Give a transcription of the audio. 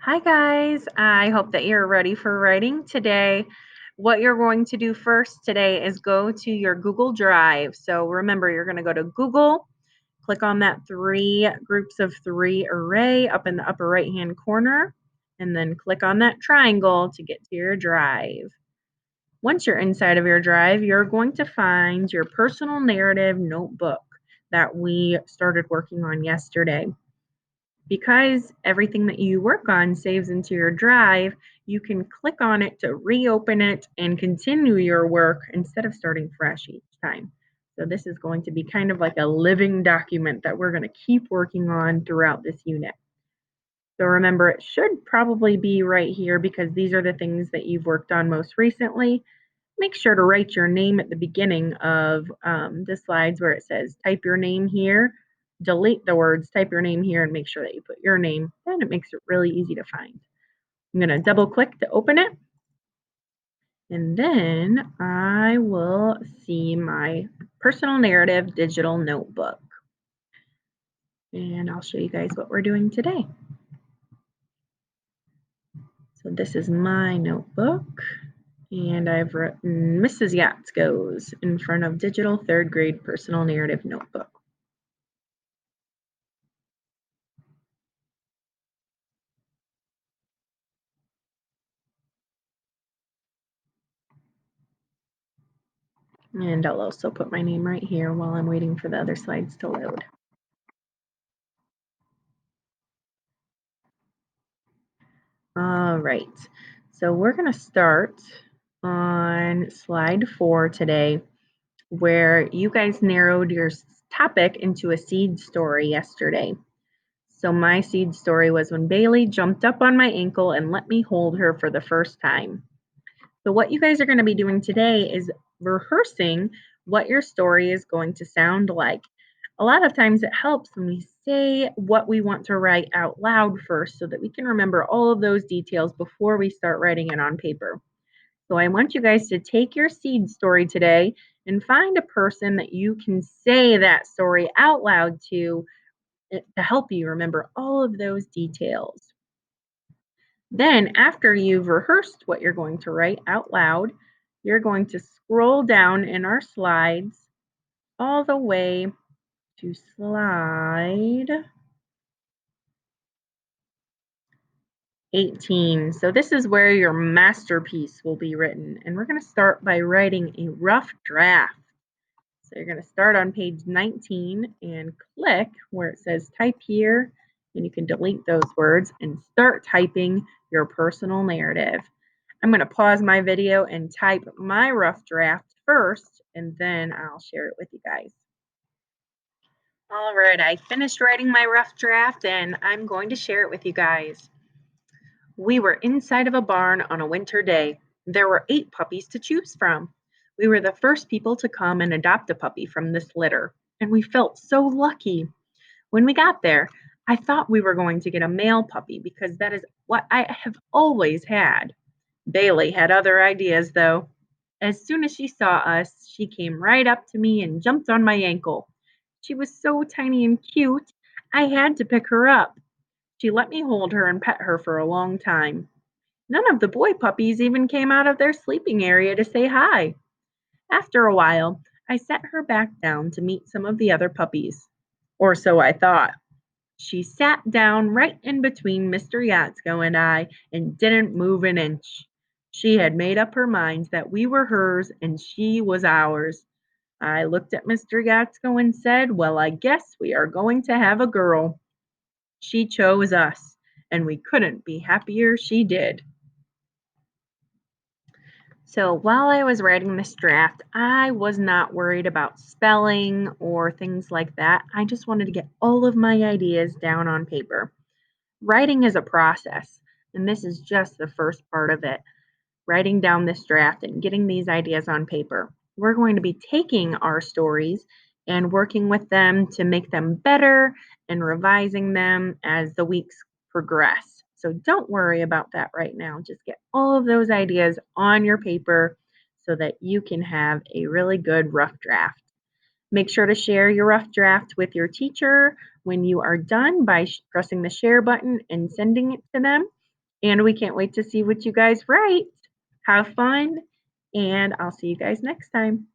Hi, guys. I hope that you're ready for writing today. What you're going to do first today is go to your Google Drive. So remember, you're going to go to Google, click on that three groups of three array up in the upper right hand corner, and then click on that triangle to get to your drive. Once you're inside of your drive, you're going to find your personal narrative notebook that we started working on yesterday. Because everything that you work on saves into your drive, you can click on it to reopen it and continue your work instead of starting fresh each time. So this is going to be kind of like a living document that we're going to keep working on throughout this unit. So remember, it should probably be right here because these are the things that you've worked on most recently. Make sure to write your name at the beginning of the slides where it says type your name here. Delete the words, type your name here, and make sure that you put your name. Then it makes it really easy to find. I'm going to double click to open it. And then I will see my personal narrative digital notebook. And I'll show you guys what we're doing today. So this is my notebook. And I've written Mrs. Yachts Goes in front of digital third grade personal narrative notebook. And I'll also put my name right here while I'm waiting for the other slides to load. All right, so we're going to start on slide 4 today, where you guys narrowed your topic into a seed story yesterday. So my seed story was when Bailey jumped up on my ankle and let me hold her for the first time. So what you guys are going to be doing today is rehearsing what your story is going to sound like. A lot of times it helps when we say what we want to write out loud first so that we can remember all of those details before we start writing it on paper. So I want you guys to take your seed story today and find a person that you can say that story out loud to help you remember all of those details. Then, after you've rehearsed what you're going to write out loud, you're going to scroll down in our slides all the way to slide 18. So this is where your masterpiece will be written. And we're going to start by writing a rough draft. So you're going to start on page 19 and click where it says type here, and you can delete those words and start typing your personal narrative. I'm going to pause my video and type my rough draft first, and then I'll share it with you guys. All right, I finished writing my rough draft, and I'm going to share it with you guys. We were inside of a barn on a winter day. There were 8 puppies to choose from. We were the first people to come and adopt a puppy from this litter, and we felt so lucky. When we got there, I thought we were going to get a male puppy because that is what I have always had. Bailey had other ideas, though. As soon as she saw us, she came right up to me and jumped on my ankle. She was so tiny and cute, I had to pick her up. She let me hold her and pet her for a long time. None of the boy puppies even came out of their sleeping area to say hi. After a while, I set her back down to meet some of the other puppies. Or so I thought. She sat down right in between Mr. Yatsko and I and didn't move an inch. She had made up her mind that we were hers and she was ours. I looked at Mr. Yatsko and said, "Well, I guess we are going to have a girl." She chose us, and we couldn't be happier she did. So while I was writing this draft, I was not worried about spelling or things like that. I just wanted to get all of my ideas down on paper. Writing is a process, and this is just the first part of it. Writing down this draft and getting these ideas on paper. We're going to be taking our stories and working with them to make them better and revising them as the weeks progress. So don't worry about that right now. Just get all of those ideas on your paper so that you can have a really good rough draft. Make sure to share your rough draft with your teacher when you are done by pressing the share button and sending it to them. And we can't wait to see what you guys write. Have fun, and I'll see you guys next time.